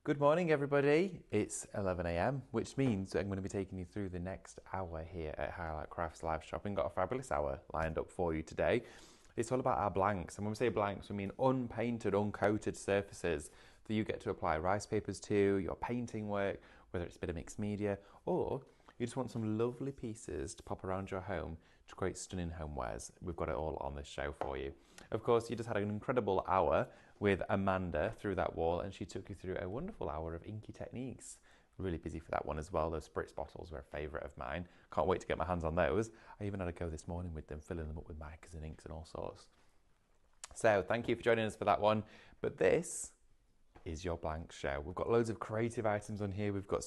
Good morning, everybody. It's 11 a.m., which means I'm going to be taking you through the next hour here at Highlight Crafts Live Shopping. Got a fabulous hour lined up for you today. It's all about our blanks. And when we say blanks, we mean unpainted, uncoated surfaces that you get to apply rice papers to, your painting work, whether it's a bit of mixed media, or you just want some lovely pieces to pop around your home to create stunning homewares. We've got it all on this show for you. Of course, you just had an incredible hour with Amanda through that wall, and she took you through a wonderful hour of inky techniques. Really busy for that one as well. Those spritz bottles were a favourite of mine. Can't wait to get my hands on those. I even had a go this morning with them, filling them up with markers and inks and all sorts. So thank you for joining us for that one. But this is your blank show. We've got loads of creative items on here. We've got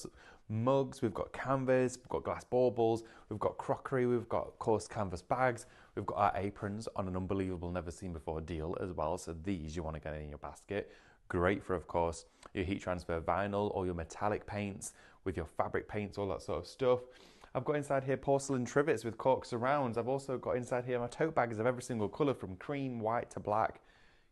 mugs, we've got canvas, we've got glass baubles, we've got crockery, we've got coarse canvas bags, we've got our aprons on an unbelievable never seen before deal as well. So these you want to get in your basket. Great for, of course, your heat transfer vinyl or your metallic paints with your fabric paints, all that sort of stuff. I've got inside here porcelain trivets with cork surrounds. I've also got inside here my tote bags of every single colour from cream, white to black.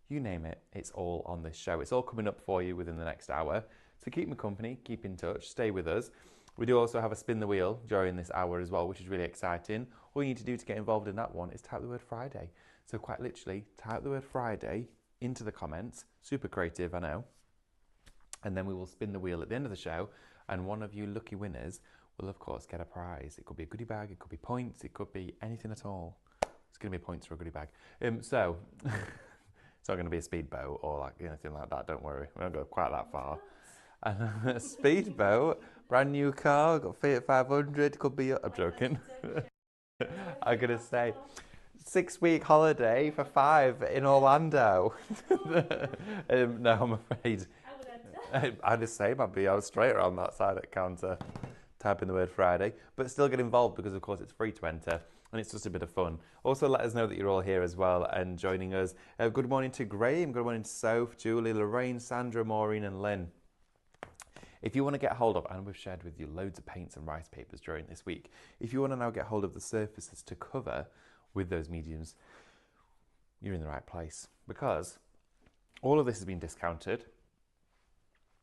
You name it, it's all on this show. It's all coming up for you within the next hour. So keep me company, keep in touch, stay with us. We do also have a spin the wheel during this hour as well, which is really exciting. All you need to do to get involved in that one is type the word Friday. So quite literally, type the word Friday into the comments. Super creative, I know. And then we will spin the wheel at the end of the show, and one of you lucky winners will, of course, get a prize. It could be a goodie bag, it could be points, it could be anything at all. It's going to be points for a goodie bag. It's not going to be a speedboat or like anything like that, don't worry. We won't go quite that far. And a speedboat, brand new car, got Fiat 500, could be, I'm joking. I'm going to say 6-week holiday for 5 in Orlando. No, I'm afraid. I'd just say I'd be out straight around that side of the counter, typing the word Friday, but still get involved because of course it's free to enter. And it's just a bit of fun. Also, let us know that you're all here as well and joining us. Good morning to Graham, good morning to Soph, Julie, Lorraine, Sandra, Maureen and Lynn. If you want to get hold of, and we've shared with you loads of paints and rice papers during this week, if you want to now get hold of the surfaces to cover with those mediums, you're in the right place. Because all of this has been discounted.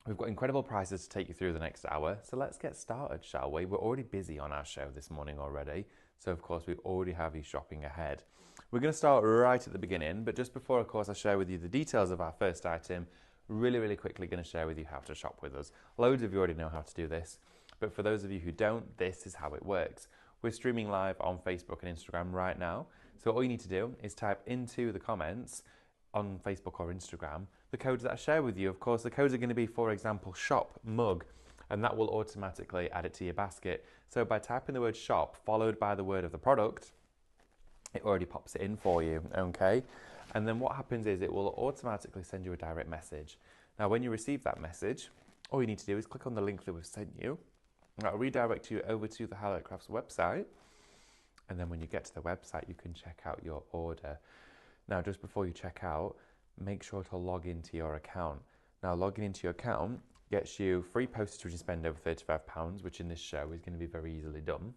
We've got incredible prices to take you through the next hour. So let's get started, shall we? We're already busy on our show this morning already. So, of course, we already have you shopping ahead. We're going to start right at the beginning, but just before, of course, I share with you the details of our first item, really quickly going to share with you how to shop with us. Loads of you already know how to do this, but for those of you who don't, this is how it works. We're streaming live on Facebook and Instagram right now. So all you need to do is type into the comments on Facebook or Instagram the codes that I share with you. Of course, the codes are going to be, for example, shop mug, and that will automatically add it to your basket. So by typing the word shop followed by the word of the product, it already pops it in for you, okay? And then what happens is it will automatically send you a direct message. Now, when you receive that message, all you need to do is click on the link that we've sent you. That'll redirect you over to the Highlight Crafts website. And then when you get to the website, you can check out your order. Now, just before you check out, make sure to log into your account. Now, logging into your account gets you free postage when you spend over £35, which in this show is going to be very easily done.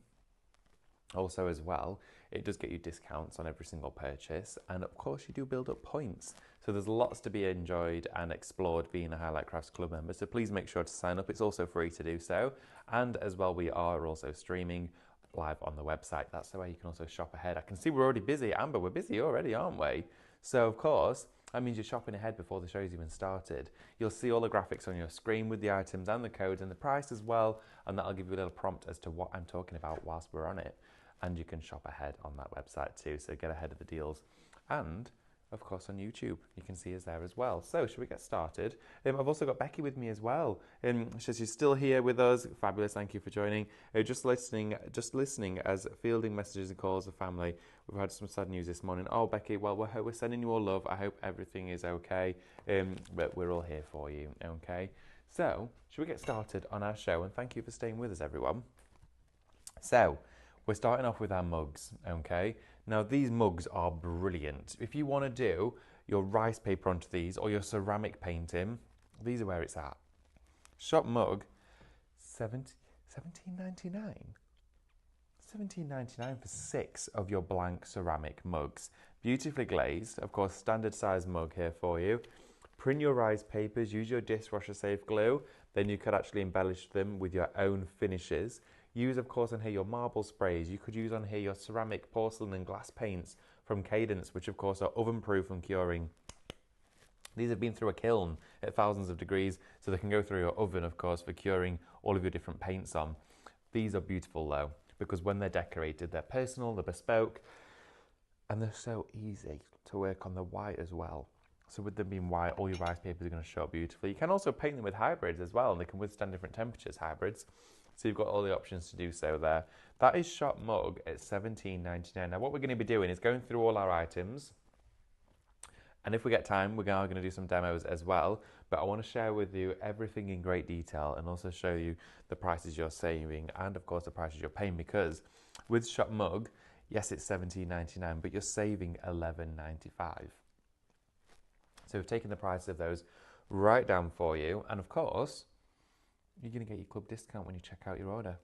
Also as well, it does get you discounts on every single purchase, and of course you do build up points. So there's lots to be enjoyed and explored being a Highlight Crafts Club member, so please make sure to sign up. It's also free to do so, and as well we are also streaming live on the website. That's the way you can also shop ahead. I can see we're already busy. Amber, we're busy already, aren't we? So of course, that means you're shopping ahead before the show's even started. You'll see all the graphics on your screen with the items and the codes and the price as well, and that'll give you a little prompt as to what I'm talking about whilst we're on it. And you can shop ahead on that website too, so get ahead of the deals. And of course on YouTube, you can see us there as well. So should we get started? I've also got Becky with me as well. She's still here with us. Fabulous, thank you for joining. Just listening as fielding messages and calls of family. We've had some sad news this morning. Oh, Becky, well, we're sending you all love. I hope everything is okay, but we're all here for you, okay? So should we get started on our show? And thank you for staying with us, everyone. So we're starting off with our mugs, okay? Now, these mugs are brilliant. If you want to do your rice paper onto these or your ceramic painting, these are where it's at. Shop mug, $17.99. $17.99 for 6 of your blank ceramic mugs. Beautifully glazed, of course, standard size mug here for you. Print your rice papers, use your dishwasher safe glue, then you could actually embellish them with your own finishes. Use, of course, on here your marble sprays. You could use on here your ceramic, porcelain and glass paints from Cadence, which of course are oven proof and curing. These have been through a kiln at thousands of degrees, so they can go through your oven, of course, for curing all of your different paints on. These are beautiful though, because when they're decorated, they're personal, they're bespoke, and they're so easy to work on the white as well. So with them being white, all your rice papers are going to show up beautifully. You can also paint them with hybrids as well, and they can withstand different temperatures, hybrids. So you've got all the options to do so there. That is Shop Mug at $17.99. Now what we're going to be doing is going through all our items. And if we get time, we're going to do some demos as well. But I want to share with you everything in great detail and also show you the prices you're saving and of course the prices you're paying, because with Shop Mug, yes, it's $17.99, but you're saving $11.95. So we've taken the price of those right down for you. And of course, you're going to get your club discount when you check out your order.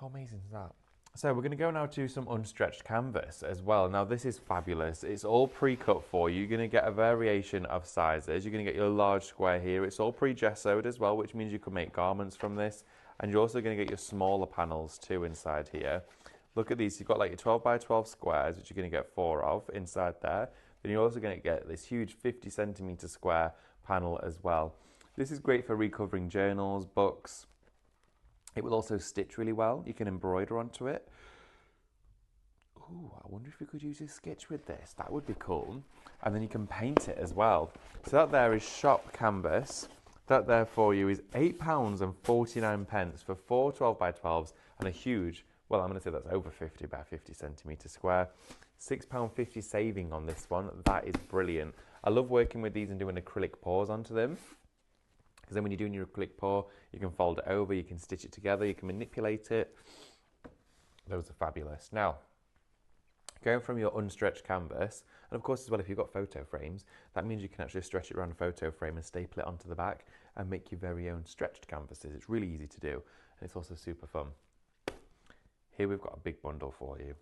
How amazing is that? So we're going to go now to some unstretched canvas as well. Now this is fabulous. It's all pre-cut for you. You're going to get a variation of sizes. You're going to get your large square here. It's all pre-gessoed as well, which means you can make garments from this. And you're also going to get your smaller panels too inside here. Look at these. You've got like your 12 by 12 squares, which you're going to get 4 of inside there. Then you're also going to get this huge 50 centimeter square panel as well. This is great for recovering journals, books. It will also stitch really well. You can embroider onto it. Ooh, I wonder if we could use a sketch with this. That would be cool. And then you can paint it as well. So that there is Shop Canvas. That there for you is £8.49 for 4 12 by 12s and a huge, well, I'm going to say that's over 50 by 50 centimetre square. £6.50 saving on this one. That is brilliant. I love working with these and doing acrylic pours onto them. Because then when you're doing your acrylic pour, you can fold it over, you can stitch it together, you can manipulate it. Those are fabulous. Now, going from your unstretched canvas, and of course as well, if you've got photo frames, that means you can actually stretch it around a photo frame and staple it onto the back and make your very own stretched canvases. It's really easy to do, and it's also super fun. Here we've got a big bundle for you.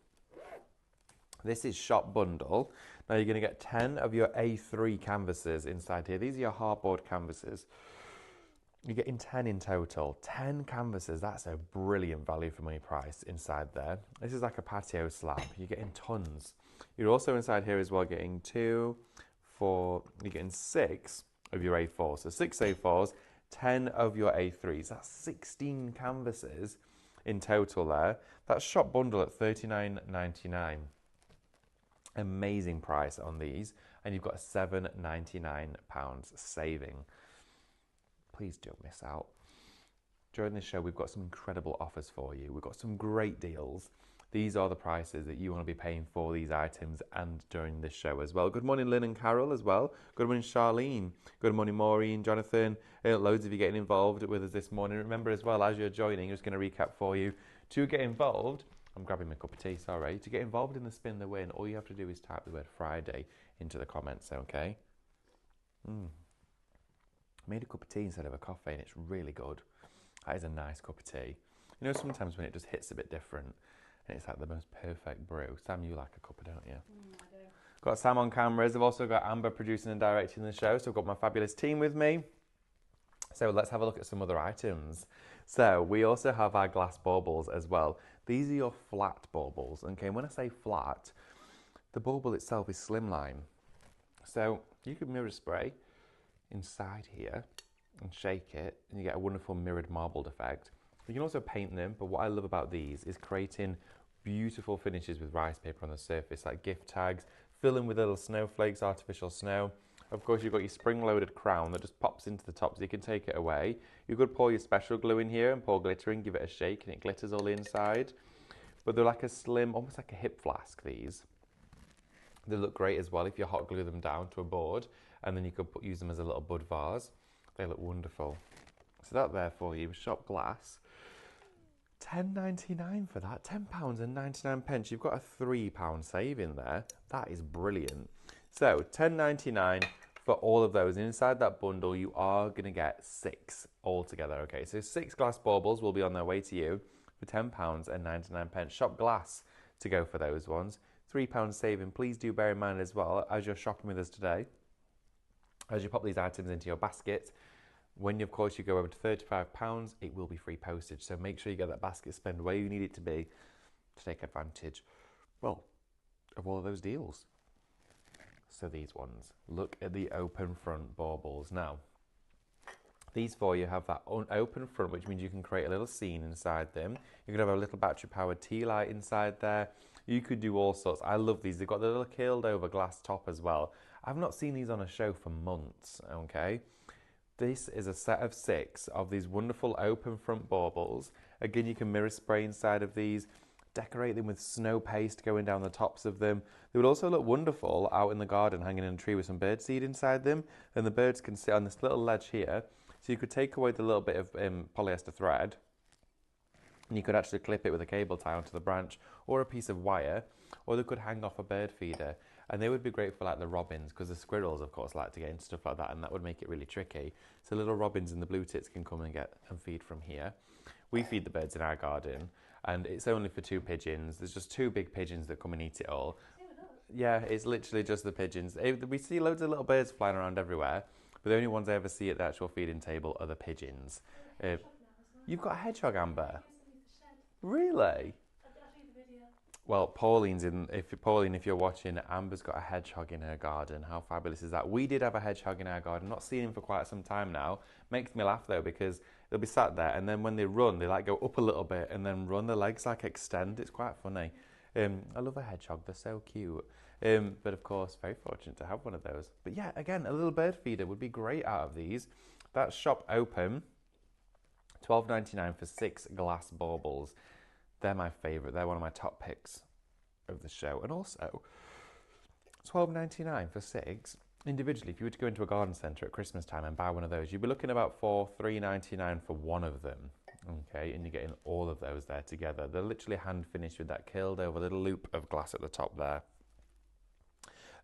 This is Shop Bundle. Now you're going to get 10 of your A3 canvases inside here. These are your hardboard canvases. You're getting 10 in total. 10 canvases, that's a brilliant value for money price inside there. This is like a patio slab. You're getting tons. You're also inside here as well getting 2, 4, you're getting 6 of your A4s. So 6 A4s, 10 of your A3s. That's 16 canvases in total there. That's Shop Bundle at $39.99. Amazing price on these. And you've got a £7.99 saving. Please don't miss out. During this show, we've got some incredible offers for you. We've got some great deals. These are the prices that you want to be paying for these items and during this show as well. Good morning, Lynn and Carol as well. Good morning, Charlene. Good morning, Maureen, Jonathan. Loads of you getting involved with us this morning. Remember as well, as you're joining, I'm just going to recap for you. To get involved, I'm grabbing my cup of tea, sorry. To get involved in the Spin the Win, all you have to do is type the word Friday into the comments, okay? Made a cup of tea instead of a coffee and it's really good. That is a nice cup of tea. You know, sometimes when it just hits a bit different and it's like the most perfect brew. Sam, you like a cuppa, don't you? I do. Got Sam on cameras. I've also got Amber producing and directing the show. So I've got my fabulous team with me. So let's have a look at some other items. So we also have our glass baubles as well. These are your flat baubles. Okay, when I say flat, the bauble itself is slimline. So you can mirror spray inside here and shake it and you get a wonderful mirrored marbled effect. You can also paint them, but what I love about these is creating beautiful finishes with rice paper on the surface, like gift tags, fill in with little snowflakes, artificial snow. Of course, you've got your spring-loaded crown that just pops into the top so you can take it away. You could pour your special glue in here and pour glitter in, give it a shake and it glitters all inside. But they're like a slim, almost like a hip flask, these. They look great as well if you hot glue them down to a board, and then you could use them as a little bud vase. They look wonderful. So that there for you, Shop Glass. £10.99 for that, £10.99. You've got a £3 saving there. That is brilliant. So £10.99 for all of those. And inside that bundle, you are going to get 6 altogether. Okay, so 6 glass baubles will be on their way to you for £10.99. Shop Glass to go for those ones. £3 saving. Please do bear in mind as well, as you're shopping with us today, As you pop these items into your basket, when of course you go over to £35, it will be free postage. So make sure you get that basket spend where you need it to be to take advantage, well, of all of those deals. So these ones, look at the open front baubles. Now, these four, you have that open front, which means you can create a little scene inside them. You can have a little battery-powered tea light inside there. You could do all sorts. I love these. They've got the little keeled over glass top as well. I've not seen these on a show for months, okay? This is a set of 6 of these wonderful open front baubles. Again, you can mirror spray inside of these. Decorate them with snow paste going down the tops of them. They would also look wonderful out in the garden, hanging in a tree with some birdseed inside them. And the birds can sit on this little ledge here. So you could take away the little bit of polyester thread, and you could actually clip it with a cable tie onto the branch or a piece of wire, or they could hang off a bird feeder. And they would be great for like the robins, because the squirrels, of course, like to get into stuff like that, and that would make it really tricky. So little robins and the blue tits can come and get and feed from here. We feed the birds in our garden, and it's only for 2 pigeons. There's just 2 big pigeons that come and eat it all. Yeah, it's literally just the pigeons. We see loads of little birds flying around everywhere, but the only ones I ever see at the actual feeding table are the pigeons. You've got a hedgehog, Amber? Really? Well, Pauline's in. Pauline, if you're watching, Amber's got a hedgehog in her garden. How fabulous is that? We did have a hedgehog in our garden. Not seen him for quite some time now. Makes me laugh though, because they'll be sat there, and then when they run, they like go up a little bit and then run. Their legs like extend. It's quite funny. I love a hedgehog. They're so cute. But of course, very fortunate to have one of those. But yeah, again, a little bird feeder would be great out of these. That's shop open. $12.99 for 6 glass baubles. They're my favourite. They're one of my top picks of the show. And also, $12.99 for 6. Individually, if you were to go into a garden centre at Christmas time and buy one of those, you'd be looking about for $3.99 for one of them. Okay, and you're getting all of those there together. They're literally hand finished with that curled over little loop of glass at the top there.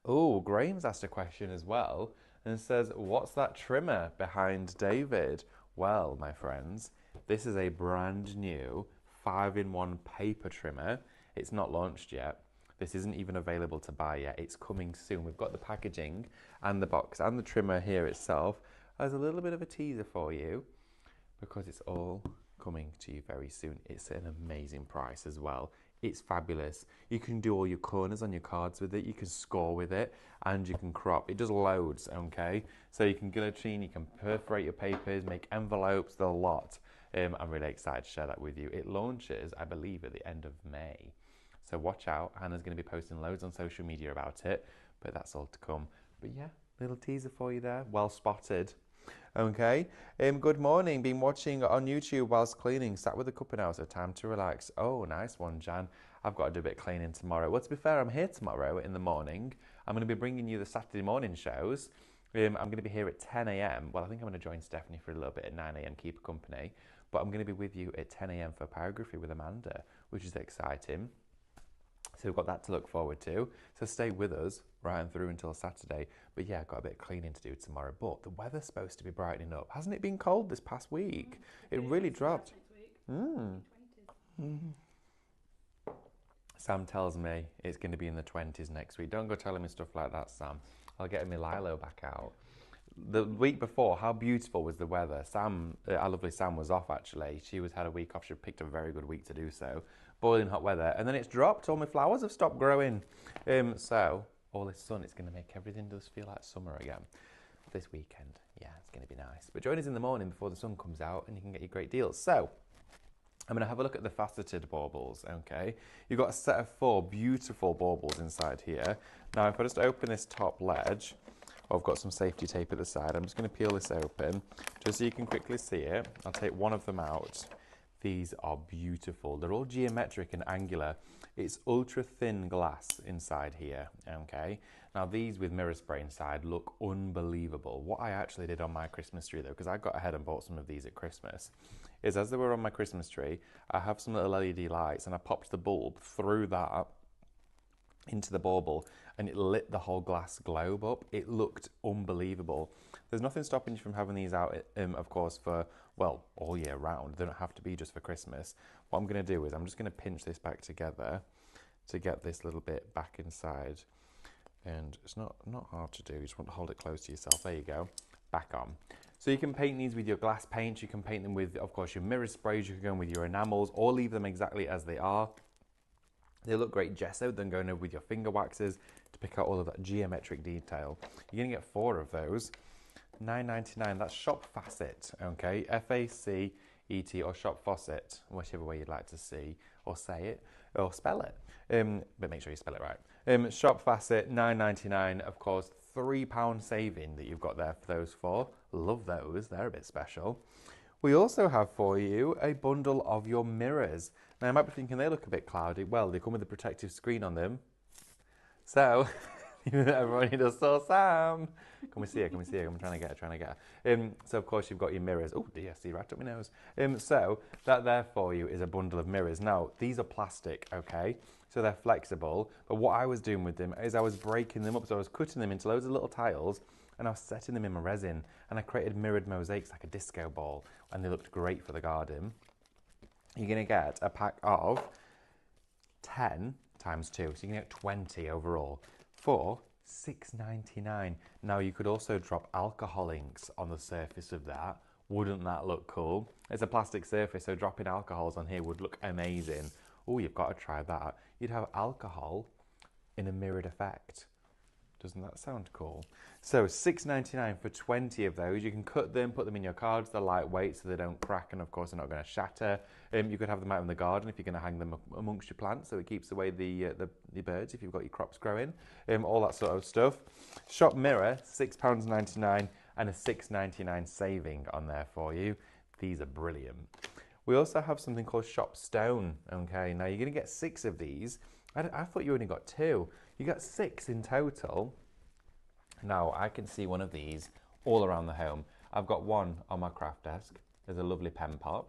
Oh, Graham's asked a question as well and says, what's that trimmer behind David? Well, my friends, this is a brand new 5-in-1 paper trimmer. It's not launched yet. This isn't even available to buy yet. It's coming soon. We've got the packaging and the box and the trimmer here itself as a little bit of a teaser for you, because it's all coming to you very soon. It's an amazing price as well. It's fabulous. You can do all your corners on your cards with it. You can score with it, and you can crop. It does loads, okay? So you can guillotine, you can perforate your papers, make envelopes, the lot. I'm really excited to share that with you. It launches, I believe, at the end of May. So watch out. Hannah's going to be posting loads on social media about it, but that's all to come. But yeah, little teaser for you there. Well spotted. Okay. Good morning. Been watching on YouTube whilst cleaning. Sat with a cuppa now, so time to relax. Oh, nice one, Jan. I've got to do a bit of cleaning tomorrow. Well, to be fair, I'm here tomorrow in the morning. I'm going to be bringing you the Saturday morning shows. I'm going to be here at 10 a.m. Well, I think I'm going to join Stephanie for a little bit at 9 a.m. keep her company. But I'm going to be with you at 10 a.m. for Pyrography with Amanda, which is exciting. So we've got that to look forward to. So stay with us right and through until Saturday. But yeah, I've got a bit of cleaning to do tomorrow. But the weather's supposed to be brightening up. Hasn't it been cold this past week? It really dropped. Sam tells me it's going to be in the 20s next week. Don't go telling me stuff like that, Sam. I'll get my Lilo back out. The week before, how beautiful was the weather? Sam, our lovely Sam, was off actually. She had a week off. She picked a very good week to do so. Boiling hot weather, and then it's dropped. All my flowers have stopped growing. So all this sun, it's going to make everything just feel like summer again. This weekend, yeah, it's going to be nice. But join us in the morning before the sun comes out, and you can get your great deals. So I'm going to have a look at the faceted baubles, okay? You've got a set of 4 beautiful baubles inside here. Now, if I just open this top ledge, I've got some safety tape at the side. I'm just going to peel this open just so you can quickly see it. I'll take one of them out. These are beautiful. They're all geometric and angular. It's ultra thin glass inside here, okay? Now these with mirror spray inside look unbelievable. What I actually did on my Christmas tree though, because I got ahead and bought some of these at Christmas, is as they were on my Christmas tree, I have some little LED lights and I popped the bulb through that into the bauble and it lit the whole glass globe up. It looked unbelievable. There's nothing stopping you from having these out, of course, for, well, all year round. They don't have to be just for Christmas. What I'm going to do is I'm just going to pinch this back together to get this little bit back inside And it's not hard to do. You just want to hold it close to yourself. There you go. Back on. So you can paint these with your glass paints. You can paint them with, of course, your mirror sprays. You can go in with your enamels or leave them exactly as they are. They look great gessoed, then going over with your finger waxes to pick out all of that geometric detail. You're going to get 4 of those. $9.99. That's Shop Facet, okay? F-A-C-E-T or Shop Faucet, whichever way you'd like to see or say it or spell it. But make sure you spell it right. Shop Facet, $9.99. Of course, £3 saving that you've got there for those 4. Love those. They're a bit special. We also have for you a bundle of your mirrors. Now, you might be thinking they look a bit cloudy. Well, they come with a protective screen on them. So, everyone just saw Sam. Can we see her? Can we see her? I'm trying to get her. So, of course, you've got your mirrors. Oh, dear, see right up my nose. So, that there for you is a bundle of mirrors. Now, these are plastic, okay? So, they're flexible. But what I was doing with them is I was breaking them up. So, I was cutting them into loads of little tiles and I was setting them in my resin. And I created mirrored mosaics like a disco ball. And they looked great for the garden. You're going to get a pack of 10 times 2. So, you can get 20 overall for $6.99. Now, you could also drop alcohol inks on the surface of that. Wouldn't that look cool? It's a plastic surface, so dropping alcohols on here would look amazing. Oh, you've got to try that. You'd have alcohol in a mirrored effect. Doesn't that sound cool? So $6.99 for 20 of those. You can cut them, put them in your cards. They're lightweight, so they don't crack, and of course they're not going to shatter. You could have them out in the garden if you're going to hang them amongst your plants, so it keeps away the birds if you've got your crops growing. All that sort of stuff. Shop mirror, £6.99 and a $6.99 saving on there for you. These are brilliant. We also have something called Shop Stone. Okay, now you're going to get 6 of these. I thought you only got 2. You got 6 in total. Now, I can see one of these all around the home. I've got one on my craft desk. There's a lovely pen pot.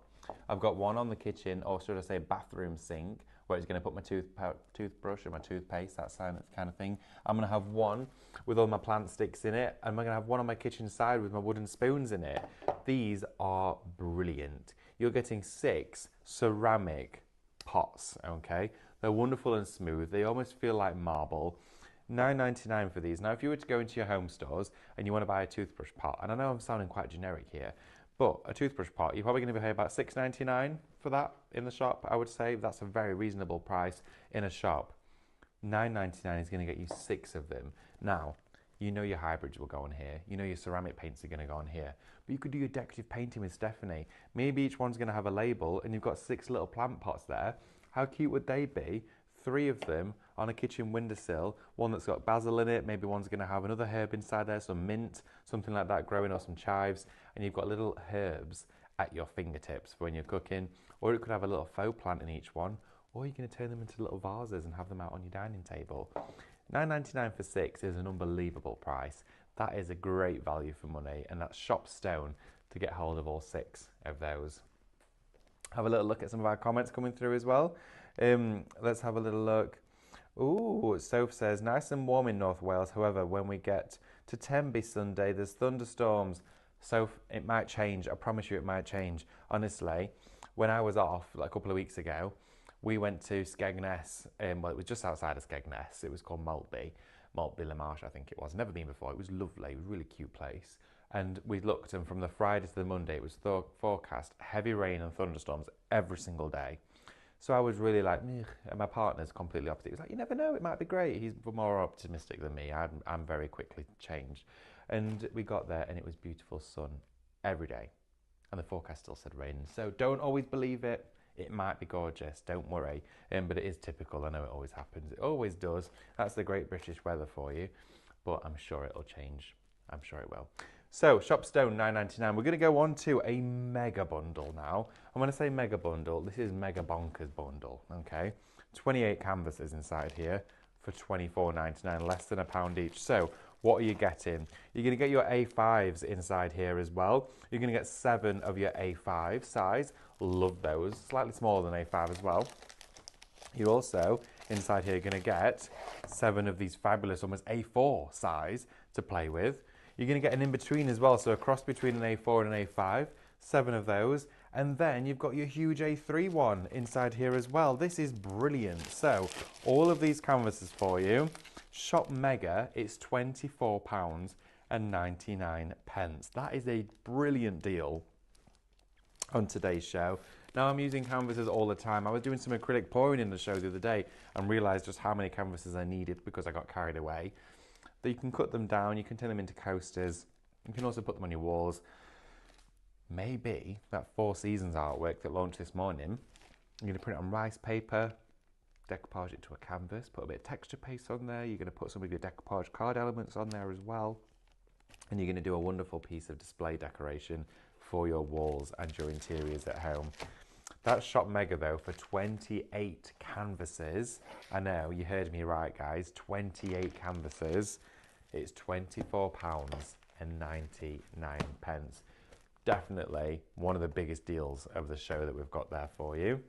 I've got one on the kitchen, or should I say bathroom sink, where it's going to put my toothbrush or my toothpaste, that kind of thing. I'm going to have one with all my plant sticks in it, and I'm going to have one on my kitchen side with my wooden spoons in it. These are brilliant. You're getting 6 ceramic pots, okay? They're wonderful and smooth. They almost feel like marble. $9.99 for these. Now, if you were to go into your home stores and you want to buy a toothbrush pot, and I know I'm sounding quite generic here, but a toothbrush pot, you're probably going to pay about $6.99 for that in the shop. I would say that's a very reasonable price in a shop. $9.99 is going to get you 6 of them. Now, you know your hybrids will go on here. You know your ceramic paints are going to go on here. But you could do your decorative painting with Stephanie. Maybe each one's going to have a label and you've got 6 little plant pots there. How cute would they be? 3 of them on a kitchen windowsill, one that's got basil in it, maybe one's going to have another herb inside there, some mint, something like that growing, or some chives, and you've got little herbs at your fingertips for when you're cooking, or it could have a little faux plant in each one, or you're going to turn them into little vases and have them out on your dining table. $9.99 for 6 is an unbelievable price. That is a great value for money, and that's Shop Stone to get hold of all 6 of those. Have a little look at some of our comments coming through as well. Let's have a little look. Ooh, Soph says, nice and warm in North Wales. However, when we get to Tenby Sunday, there's thunderstorms. Soph, it might change. I promise you it might change. Honestly, when I was off like a couple of weeks ago, we went to Skegness. Well, it was just outside of Skegness. It was called Maltby Le Marsh, I think it was. Never been before. It was lovely. It was a really cute place. And we looked, and from the Friday to the Monday, it was forecast heavy rain and thunderstorms every single day. So I was really like, meh, and my partner's completely opposite. He was like, you never know, it might be great. He's more optimistic than me. I'm very quickly changed. And we got there, and it was beautiful sun every day. And the forecast still said rain. So don't always believe it. It might be gorgeous, don't worry. But it is typical. I know it always happens. It always does. That's the great British weather for you. But I'm sure it'll change. I'm sure it will. So, Shop Stone, $9.99. We're going to go on to a mega bundle now. And when I say mega bundle, this is mega bonkers bundle, okay? 28 canvases inside here for $24.99, less than £1 each. So, what are you getting? You're going to get your A5s inside here as well. You're going to get 7 of your A5 size. Love those. Slightly smaller than A5 as well. You're also, inside here, going to get 7 of these fabulous, almost A4 size to play with. You're going to get an in-between as well, so a cross between an A4 and an A5, 7 of those. And then you've got your huge A3 one inside here as well. This is brilliant. So, all of these canvases for you. Shop Mega, it's £24.99. That is a brilliant deal on today's show. Now I'm using canvases all the time. I was doing some acrylic pouring in the show the other day and realised just how many canvases I needed because I got carried away. But you can cut them down, you can turn them into coasters, you can also put them on your walls. Maybe that Four Seasons artwork that launched this morning, you're going to print it on rice paper, decoupage it to a canvas, put a bit of texture paste on there, you're going to put some of your decoupage card elements on there as well, and you're going to do a wonderful piece of display decoration for your walls and your interiors at home. That's Shop Mega though for 28 canvases. I know, you heard me right guys, 28 canvases. It's £24.99. Definitely one of the biggest deals of the show that we've got there for you.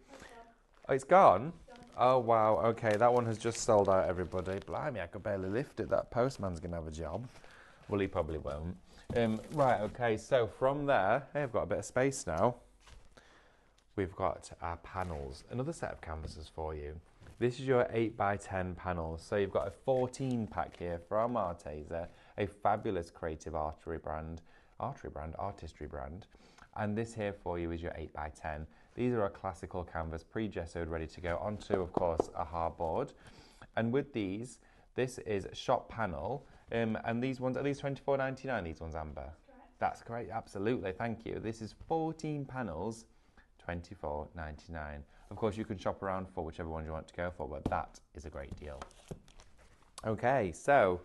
Oh, it's gone? Oh wow, okay, that one has just sold out, everybody. Blimey, I could barely lift it. That postman's gonna have a job. Well, he probably won't. Right, okay, so from there, hey, I've got a bit of space now. We've got our panels, another set of canvases for you. This is your 8x10 panels. So you've got a 14 pack here from Arteza, a fabulous creative artistry brand. And this here for you is your 8x10. These are a classical canvas, pre-gessoed, ready to go onto, of course, a hardboard. And with these, this is shop panel. And these ones, are these £24.99, these ones, Amber? Correct. That's correct, absolutely, thank you. This is 14 panels, £24.99. Of course, you can shop around for whichever one you want to go for, but that is a great deal. Okay, so,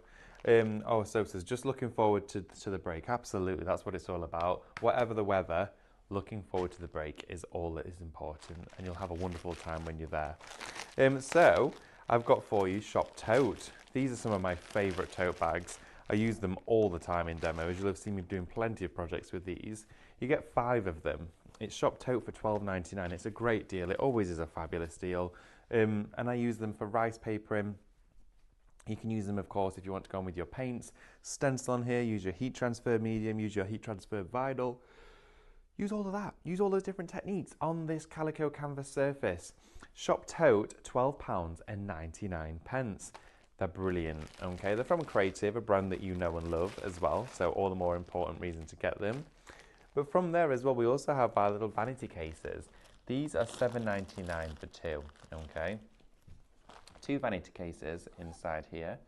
says just looking forward to the break. Absolutely, that's what it's all about. Whatever the weather, looking forward to the break is all that is important, and you'll have a wonderful time when you're there. So, I've got for you Shop Tote. These are some of my favourite tote bags. I use them all the time in demos. You'll have seen me doing plenty of projects with these. You get 5 of them. It's Shop Tote for £12.99. It's a great deal. It always is a fabulous deal. And I use them for rice papering. You can use them, of course, if you want to go on with your paints. Stencil on here, use your heat transfer medium, use your heat transfer vinyl. Use all of that. Use all those different techniques on this calico canvas surface. Shop Tote, £12.99. They're brilliant, okay? They're from Creative, a brand that you know and love as well, so all the more important reason to get them. But from there as well, we also have our little vanity cases. These are £7.99 for 2, okay? 2 vanity cases inside here,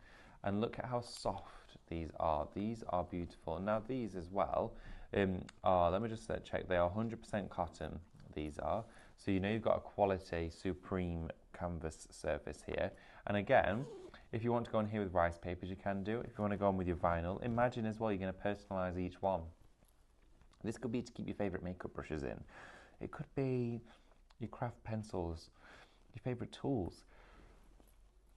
and look at how soft these are. These are beautiful. Now these as well let me just check, they are 100% cotton, these are. So you know you've got a quality, supreme canvas surface here. And again, if you want to go on here with rice papers, you can do. If you want to go on with your vinyl, imagine as well you're going to personalise each one. This could be to keep your favourite makeup brushes in. It could be your craft pencils, your favourite tools.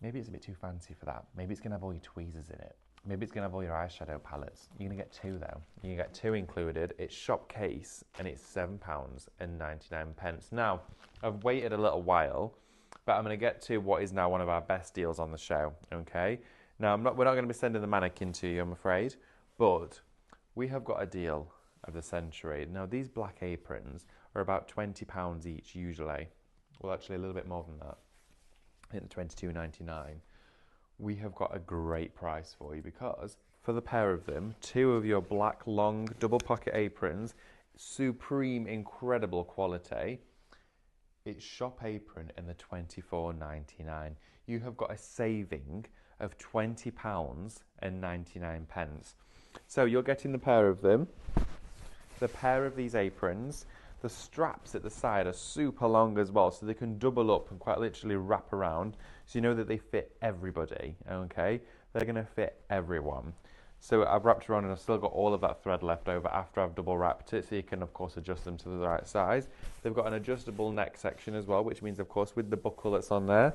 Maybe it's a bit too fancy for that. Maybe it's going to have all your tweezers in it. Maybe it's going to have all your eyeshadow palettes. You're going to get 2 though. You can get 2 included. It's shop case and it's £7.99. Now, I've waited a little while, but I'm going to get to what is now one of our best deals on the show, okay? Now, we're not going to be sending the mannequin to you, I'm afraid, but we have got a deal of the century. Now, these black aprons are about £20 each usually. Well, actually a little bit more than that. I think £22.99. We have got a great price for you because for the pair of them, 2 of your black long double pocket aprons, supreme, incredible quality. It's shop apron in the £24.99. You have got a saving of £20.99. So you're getting the pair of them, the pair of these aprons. The straps at the side are super long as well, so they can double up and quite literally wrap around, so you know that they fit everybody, okay? They're going to fit everyone. So I've wrapped around and I've still got all of that thread left over after I've double wrapped it, so you can of course adjust them to the right size. They've got an adjustable neck section as well, which means of course with the buckle that's on there,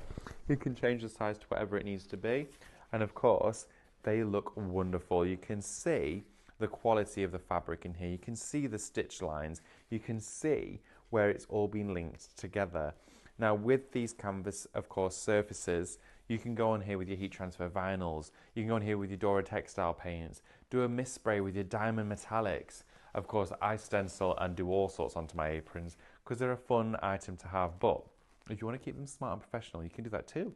you can change the size to whatever it needs to be. And of course, they look wonderful. You can see the quality of the fabric in here. You can see the stitch lines. You can see where it's all been linked together. Now with these canvas, of course, surfaces, you can go on here with your heat transfer vinyls. You can go on here with your Dora textile paints. Do a mist spray with your diamond metallics. Of course, I stencil and do all sorts onto my aprons because they're a fun item to have. But if you want to keep them smart and professional, you can do that too.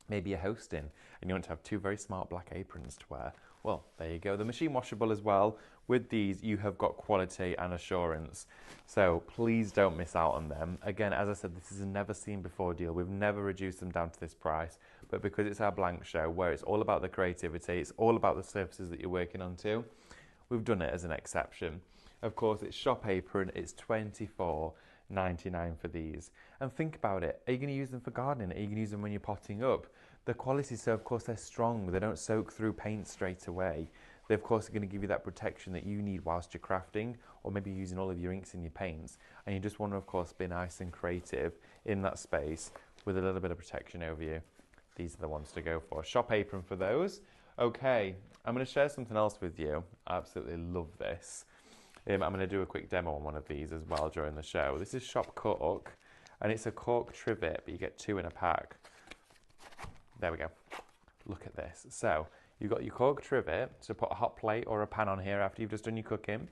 Maybe you're hosting and you want to have 2 very smart black aprons to wear. Well, there you go. The machine washable as well. With these, you have got quality and assurance. So please don't miss out on them. Again, as I said, this is a never seen before deal. We've never reduced them down to this price, but because it's our blank show where it's all about the creativity, it's all about the surfaces that you're working on too, we've done it as an exception. Of course, it's shop apron, it's $24.99 for these. And think about it, are you going to use them for gardening? Are you going to use them when you're potting up? The quality, so of course they're strong, they don't soak through paint straight away. They of course are going to give you that protection that you need whilst you're crafting, or maybe using all of your inks in your paints, and you just want to of course be nice and creative in that space with a little bit of protection over you. These are the ones to go for. Shop apron for those. Okay, I'm going to share something else with you. I absolutely love this. I'm going to do a quick demo on one of these as well during the show. This is Shop Cork, and it's a cork trivet, but you get 2 in a pack. There we go. Look at this. So you've got your cork trivet, so put a hot plate or a pan on here after you've just done your cooking,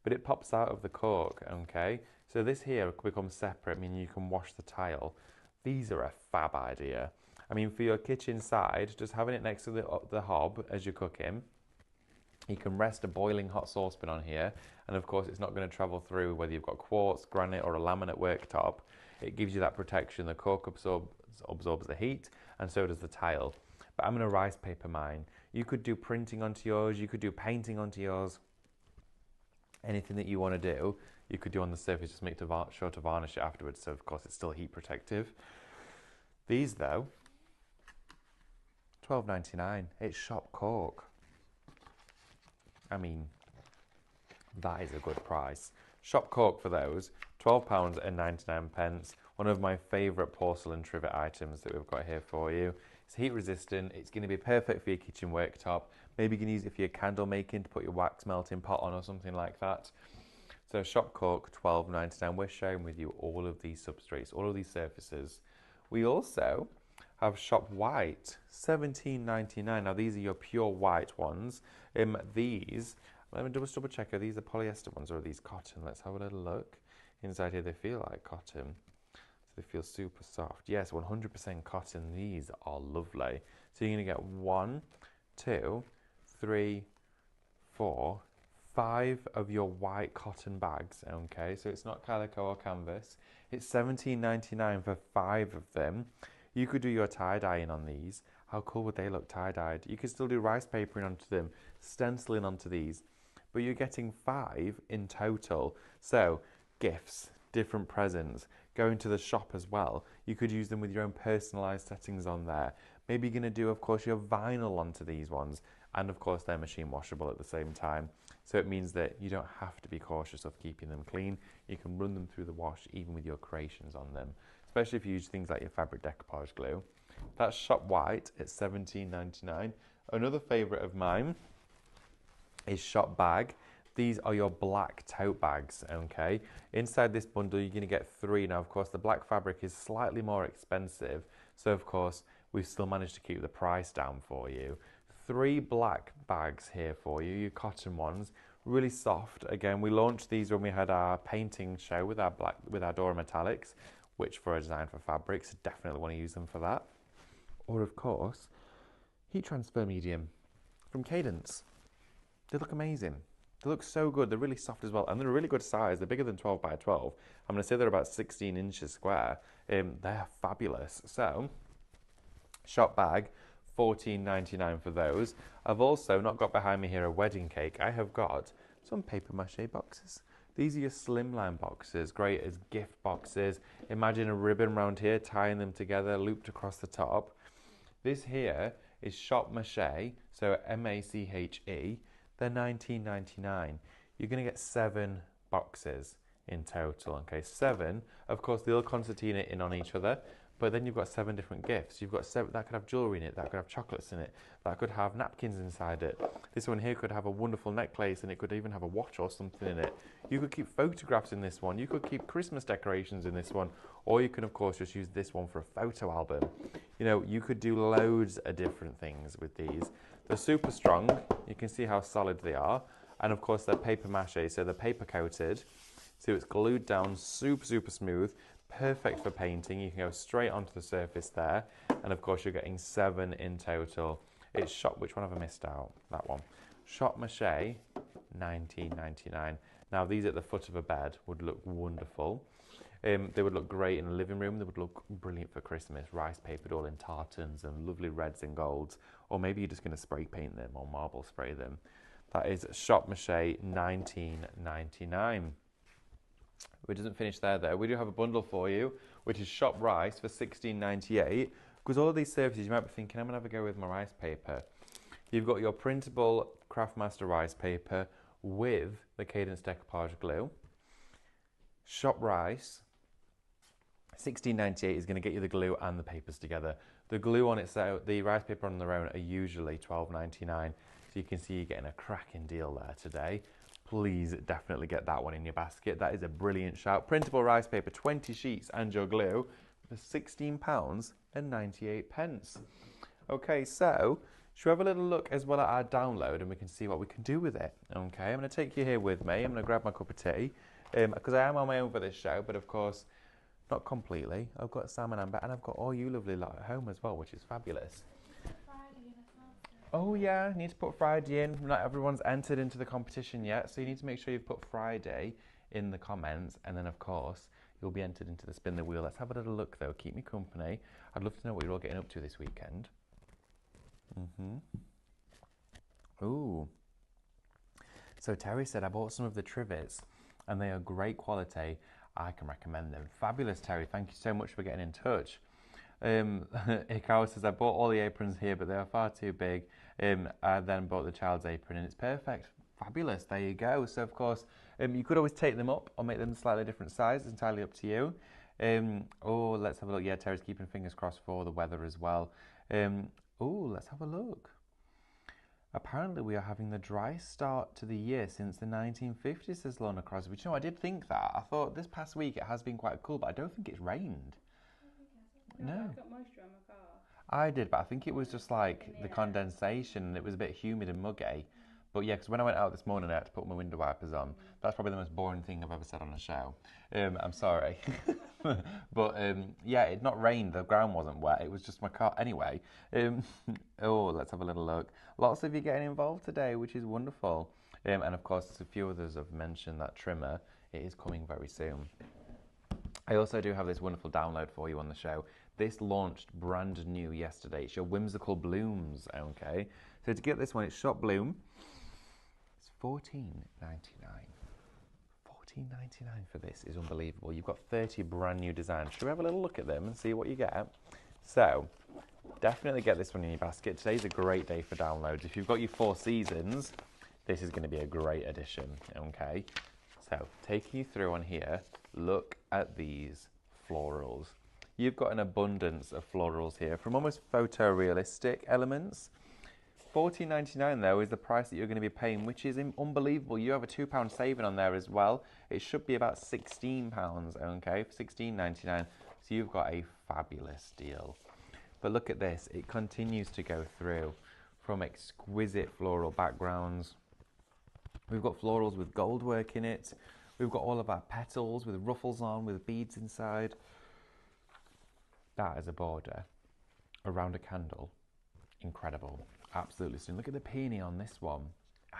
but it pops out of the cork, okay? So this here becomes separate, meaning you can wash the tile. These are a fab idea. I mean, for your kitchen side, just having it next to the hob as you're cooking, you can rest a boiling hot saucepan on here, and of course it's not going to travel through whether you've got quartz, granite or a laminate worktop. It gives you that protection. The cork absorbs the heat, and so does the tile. But I'm going to rice paper mine. You could do printing onto yours, you could do painting onto yours. Anything that you want to do, you could do on the surface, just make sure to varnish it afterwards, so of course it's still heat protective. These though, $12.99. It's shop cork. I mean, that is a good price. Shop cork for those, £12.99. One of my favourite porcelain trivet items that we've got here for you. It's heat resistant, it's going to be perfect for your kitchen worktop. Maybe you can use it for your candle making to put your wax melting pot on or something like that. So shop cork, $12.99. We're sharing with you all of these substrates, all of these surfaces. We also have shop white, $17.99. Now these are your pure white ones. These, let me double check, are these the polyester ones or are these cotton? Let's have a little look. Inside here they feel like cotton. So they feel super soft. Yes, 100% cotton. These are lovely. So you're going to get 1, 2, 3, 4, 5 of your white cotton bags, okay? So it's not calico or canvas. It's $17.99 for 5 of them. You could do your tie-dyeing on these. How cool would they look tie-dyed? You could still do rice papering onto them, stenciling onto these, but you're getting 5 in total. So gifts, different presents, going to the shop as well. You could use them with your own personalised settings on there. Maybe you're going to do, of course, your vinyl onto these ones, and of course they're machine washable at the same time. So it means that you don't have to be cautious of keeping them clean. You can run them through the wash even with your creations on them, especially if you use things like your fabric decoupage glue. That's shop white at $17.99. Another favourite of mine is shop bag. These are your black tote bags, okay? Inside this bundle, you're going to get 3. Now, of course, the black fabric is slightly more expensive, so of course, we've still managed to keep the price down for you. 3 black bags here for you, your cotton ones, really soft. Again, we launched these when we had our painting show with our Dora Metallics, which for a design for fabrics, definitely want to use them for that. Or of course, heat transfer medium from Cadence. They look amazing. They look so good. They're really soft as well, and they're a really good size. They're bigger than 12 by 12. I'm going to say they're about 16 inches square. They're fabulous. So, shop bag, $14.99 for those. I've also not got behind me here a wedding cake. I have got some paper mache boxes. These are your slimline boxes, great as gift boxes. Imagine a ribbon around here, tying them together, looped across the top. This here is shop mache, so M-A-C-H-E. They're $19.99. You're going to get 7 boxes in total, okay? 7. Of course, they'll concertina in on each other, but then you've got 7 different gifts. You've got 7 that could have jewelry in it, that could have chocolates in it, that could have napkins inside it. This one here could have a wonderful necklace, and it could even have a watch or something in it. You could keep photographs in this one. You could keep Christmas decorations in this one, or you can, of course, just use this one for a photo album. You know, you could do loads of different things with these. They're super strong. You can see how solid they are. And of course, they're paper mache, so they're paper coated. So it's glued down super, super smooth. perfect for painting. You can go straight onto the surface there. And of course, you're getting 7 in total. It's shot, which one have I missed out? That one. Shot mache, $19.99. Now, these at the foot of a bed would look wonderful. They would look great in a living room. They would look brilliant for Christmas. Rice papered all in tartans and lovely reds and golds. Or maybe you're just going to spray paint them or marble spray them. That is shot mache, $19.99. It doesn't finish there though. We do have a bundle for you, which is shop rice for $16.98. Because all of these services, you might be thinking, I'm going to have a go with my rice paper. You've got your printable Craftmaster rice paper with the Cadence decoupage glue. Shop rice, $16.98 is going to get you the glue and the papers together. The glue on itself, the rice paper on their own are usually $12.99. So you can see you're getting a cracking deal there today. Please definitely get that one in your basket. That is a brilliant shout. Printable rice paper, 20 sheets and your glue for £16.98. Okay, so should we have a little look as well at our download and we can see what we can do with it? Okay, I'm going to take you here with me. I'm going to grab my cup of tea because I am on my own for this show, but of course, not completely. I've got Sam and Amber and I've got all you lovely lot at home as well, which is fabulous. Oh yeah, you need to put Friday in. Not everyone's entered into the competition yet, so you need to make sure you've put Friday in the comments, and then of course you'll be entered into the spin the wheel. Let's have a little look though. Keep me company. I'd love to know what you're all getting up to this weekend. Ooh. So Terry said I bought some of the trivets, and they are great quality. I can recommend them. Fabulous, Terry. Thank you so much for getting in touch. Ikawa says I bought all the aprons here, but they are far too big. I then bought the child's apron and it's perfect. Fabulous, there you go. So of course, you could always take them up or make them slightly different size. It's entirely up to you. Oh, let's have a look. Yeah, Terry's keeping fingers crossed for the weather as well. Oh, let's have a look. Apparently we are having the driest start to the year since the 1950s, says Lorna Crosby. You know, I did think that. I thought this past week it has been quite cool, but I don't think it's rained. No. I got moisture on my car. I did, but I think it was just like the condensation and it was a bit humid and muggy. But yeah, because when I went out this morning, I had to put my window wipers on. That's probably the most boring thing I've ever said on a show. I'm sorry. But yeah, it not rained. The ground wasn't wet. It was just my car. Anyway, oh, let's have a little look. Lots of you getting involved today, which is wonderful. And of course, a few others have mentioned that trimmer. It is coming very soon. I also do have this wonderful download for you on the show. This launched brand new yesterday. It's your Whimsical Blooms, okay? So to get this one, it's Shop Bloom. It's $14.99. $14.99 for this is unbelievable. You've got 30 brand new designs. Should we have a little look at them and see what you get? So, definitely get this one in your basket. Today's a great day for downloads. If you've got your 4 seasons, this is going to be a great addition, okay? So, taking you through on here, look at these florals. You've got an abundance of florals here from almost photorealistic elements. $14.99 though is the price that you're going to be paying, which is unbelievable. You have a £2 saving on there as well. It should be about £16, okay, for $16.99. So you've got a fabulous deal. But look at this, it continues to go through from exquisite floral backgrounds. We've got florals with gold work in it. We've got all of our petals with ruffles on, with beads inside. That is a border around a candle. Incredible. Absolutely stunning. Look at the peony on this one.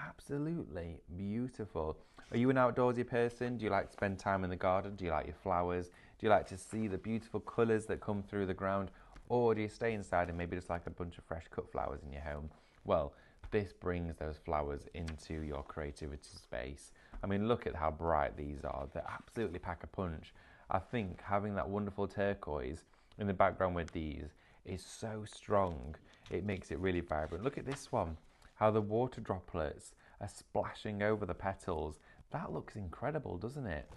Absolutely beautiful. Are you an outdoorsy person? Do you like to spend time in the garden? Do you like your flowers? Do you like to see the beautiful colours that come through the ground? Or do you stay inside and maybe just like a bunch of fresh cut flowers in your home? Well, this brings those flowers into your creativity space. I mean, look at how bright these are. They absolutely pack a punch. I think having that wonderful turquoise in the background with these is so strong. It makes it really vibrant. Look at this one, how the water droplets are splashing over the petals. That looks incredible, doesn't it?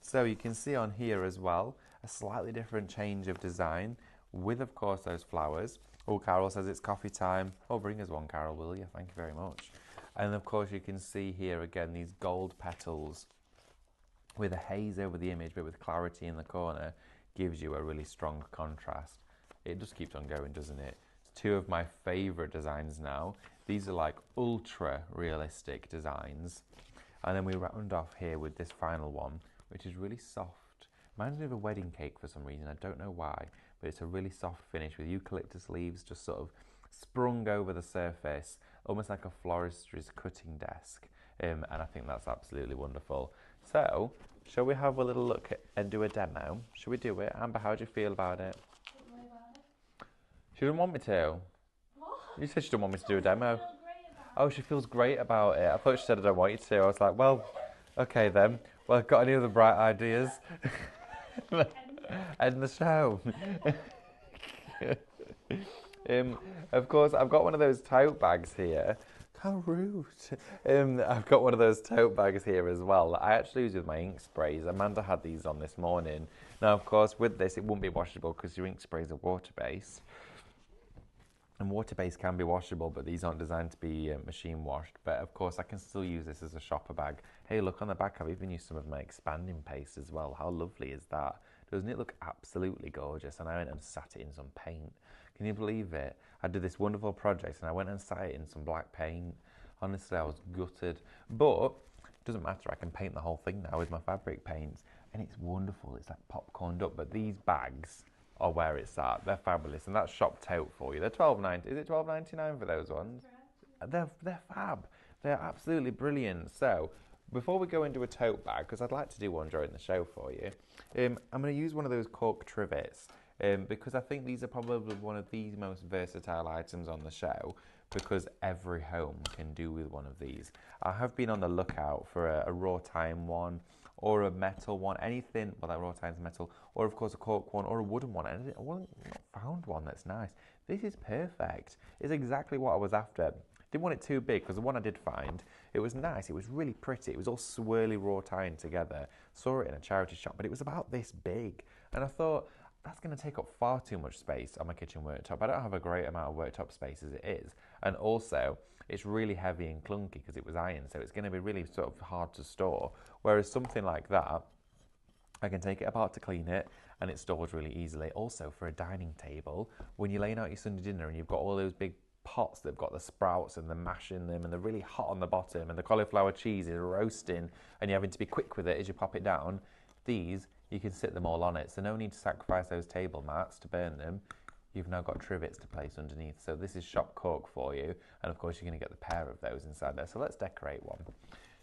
So you can see on here as well, a slightly different change of design with, of course, those flowers. Oh, Carol says it's coffee time. Oh, bring us one, Carol, will you? Thank you very much. And of course, you can see here again, these gold petals with a haze over the image, but with clarity in the corner, gives you a really strong contrast. It just keeps on going, doesn't it? It's 2 of my favorite designs now. These are like ultra realistic designs. And then we round off here with this final one, which is really soft, Reminds me of a wedding cake for some reason. I don't know why, but it's a really soft finish with eucalyptus leaves just sort of sprung over the surface, almost like a florist's cutting desk. And I think that's absolutely wonderful. So, shall we have a little look and do a demo? Shall we do it? Amber, how do you feel about it? Don't worry about it. She didn't want me to. What? You said she didn't want me to do a demo. I feel great about Oh, she feels great about it. I thought she said I don't want you to. I was like, well, okay then. Well, got any other bright ideas? End the show. Of course, I've got one of those tote bags here. How rude. I've got one of those tote bags here as well that I actually use with my ink sprays. Amanda had these on this morning. Now, of course, with this, it won't be washable because your ink sprays are water-based. And water-based can be washable, but these aren't designed to be machine washed. But of course, I can still use this as a shopper bag. Hey, look on the back, I've even used some of my expanding paste as well. How lovely is that? Doesn't it look absolutely gorgeous? And I went and sat it in some paint. Can you believe it? I did this wonderful project and I went and sat it in some black paint. Honestly, I was gutted. But it doesn't matter, I can paint the whole thing now with my fabric paints. And it's wonderful, it's like popcorned up. But these bags are where it's at. They're fabulous. And that's shop tote for you. They're $12.90. Is it $12.99 for those ones? They're fab. They're absolutely brilliant. So, before we go into a tote bag, because I'd like to do one during the show for you, I'm going to use one of those cork trivets because I think these are probably one of the most versatile items on the show because every home can do with one of these. I have been on the lookout for a raw time one or a metal one, anything, well, that raw time's metal, or of course a cork one or a wooden one. And I haven't found one that's nice. This is perfect. It's exactly what I was after. Didn't want it too big because the one I did find, it was nice. It was really pretty. It was all swirly raw tying together. Saw it in a charity shop, but it was about this big. And I thought, that's going to take up far too much space on my kitchen worktop. I don't have a great amount of worktop space as it is. And also, it's really heavy and clunky because it was iron, so it's going to be really sort of hard to store. Whereas something like that, I can take it apart to clean it and it stores really easily. Also, for a dining table, when you're laying out your Sunday dinner and you've got all those big pots that've got the sprouts and the mash in them and they're really hot on the bottom and the cauliflower cheese is roasting and you're having to be quick with it as you pop it down, these, you can sit them all on it. So no need to sacrifice those table mats to burn them. You've now got trivets to place underneath. So this is shop cork for you. And of course you're going to get the pair of those inside there. So let's decorate one.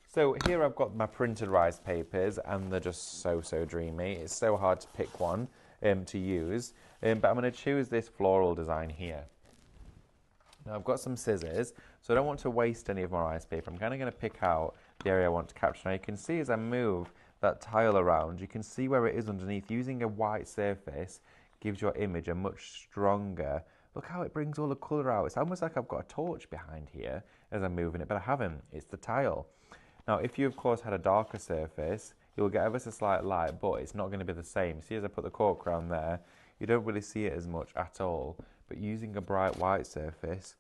So here I've got my printed rice papers and they're just so dreamy. It's so hard to pick one to use. But I'm going to choose this floral design here. Now I've got some scissors, so I don't want to waste any of my rice paper. I'm kind of going to pick out the area I want to capture. Now you can see as I move that tile around, you can see where it is underneath. Using a white surface gives your image a much stronger, look how it brings all the colour out. It's almost like I've got a torch behind here as I'm moving it, but I haven't. It's the tile. Now if you of course had a darker surface, you'll get ever so slight light, but it's not going to be the same. See as I put the cork around there, you don't really see it as much at all. But using a bright white surface,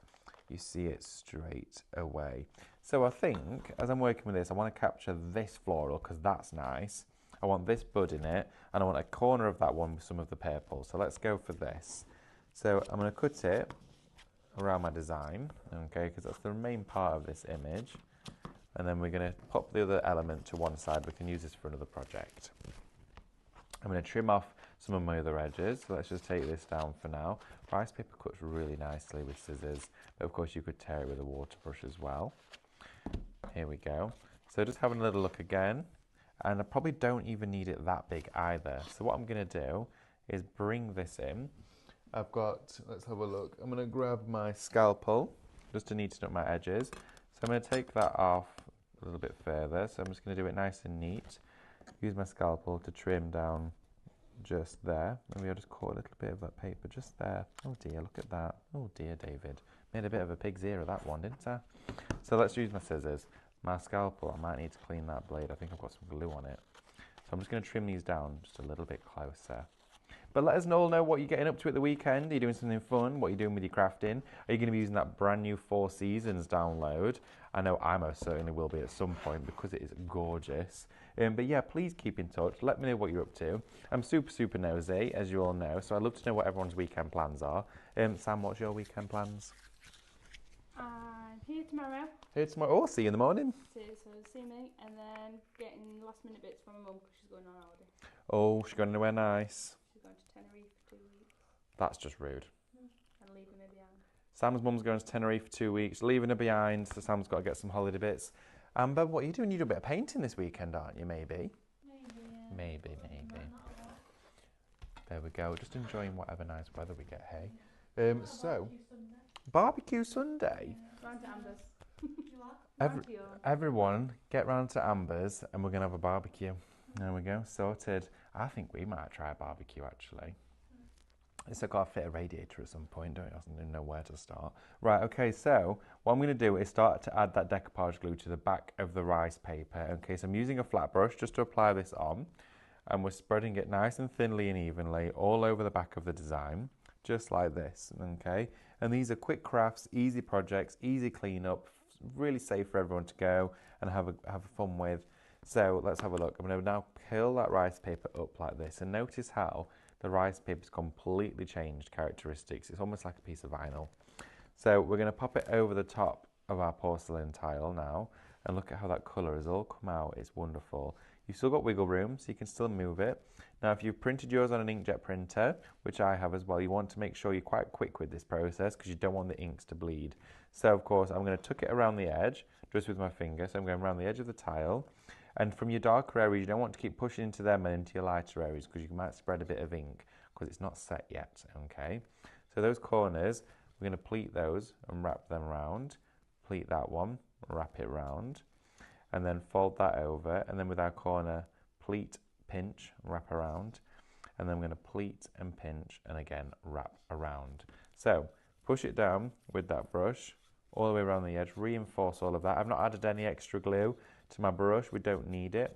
you see it straight away. So I think, as I'm working with this, I want to capture this floral because that's nice. I want this bud in it, and I want a corner of that one with some of the purple. So let's go for this. So I'm going to cut it around my design, okay, because that's the main part of this image. And then we're going to pop the other element to one side. We can use this for another project. I'm going to trim off some of my other edges, so let's just take this down for now. Rice paper cuts really nicely with scissors, but of course you could tear it with a water brush as well. Here we go. So just having a little look again, and I probably don't even need it that big either. So what I'm going to do is bring this in. I've got, let's have a look. I'm going to grab my scalpel just to neaten up my edges. So I'm going to take that off a little bit further. So I'm just going to do it nice and neat. Use my scalpel to trim down just there. Maybe I'll just cut a little bit of that paper just there. Oh dear, look at that. Oh dear, David. Made a bit of a pig's ear of that one, didn't I? So let's use my scissors. My scalpel, I might need to clean that blade. I think I've got some glue on it. So I'm just going to trim these down just a little bit closer. But let us all know what you're getting up to at the weekend. Are you doing something fun? What are you doing with your crafting? Are you going to be using that brand new 4 Seasons download? I know I most certainly will be at some point because it is gorgeous. But yeah, please keep in touch. Let me know what you're up to. I'm super nosy, as you all know, so I'd love to know what everyone's weekend plans are. Sam, what's your weekend plans? here tomorrow. Here tomorrow. Oh, see you in the morning. So see me, and then getting last minute bits from my mum because she's going on holiday. Oh, she's going anywhere nice. She's going to Tenerife for 2 weeks. That's just rude. And leaving me behind. Sam's mum's going to Tenerife for 2 weeks, leaving her behind, so Sam's got to get some holiday bits. Amber, what are you doing? You do a bit of painting this weekend, aren't you, maybe? Maybe, yeah. Maybe. Not a lot. There we go, just enjoying whatever nice weather we get, hey? So, Barbecue Sunday. barbecue Sunday. Yeah. Round to Amber's. You are? Round to yours. Everyone, get round to Amber's and we're going to have a barbecue. There we go, sorted. I think we might try a barbecue, actually. It's got to fit a radiator at some point, don't you? I don't even know where to start. Right, okay, so what I'm going to do is start to add that decoupage glue to the back of the rice paper. Okay, so I'm using a flat brush just to apply this on. And we're spreading it nice and thinly and evenly all over the back of the design, just like this, okay? And these are quick crafts, easy projects, easy cleanup, really safe for everyone to go and have fun with. So let's have a look. I'm going to now peel that rice paper up like this, and notice how the rice paper's completely changed characteristics. It's almost like a piece of vinyl. So we're going to pop it over the top of our porcelain tile now, and look at how that colour has all come out. It's wonderful. You've still got wiggle room, so you can still move it. Now, if you've printed yours on an inkjet printer, which I have as well, you want to make sure you're quite quick with this process because you don't want the inks to bleed. So, of course, I'm going to tuck it around the edge, just with my finger. So I'm going around the edge of the tile. And from your darker areas, you don't want to keep pushing into them and into your lighter areas because you might spread a bit of ink because it's not set yet, okay? So those corners, we're going to pleat those and wrap them around. Pleat that one, wrap it round. And then fold that over, and then with our corner, pleat, pinch, wrap around, and then I'm going to pleat and pinch, and again, wrap around. So, push it down with that brush, all the way around the edge, reinforce all of that. I've not added any extra glue to my brush, we don't need it.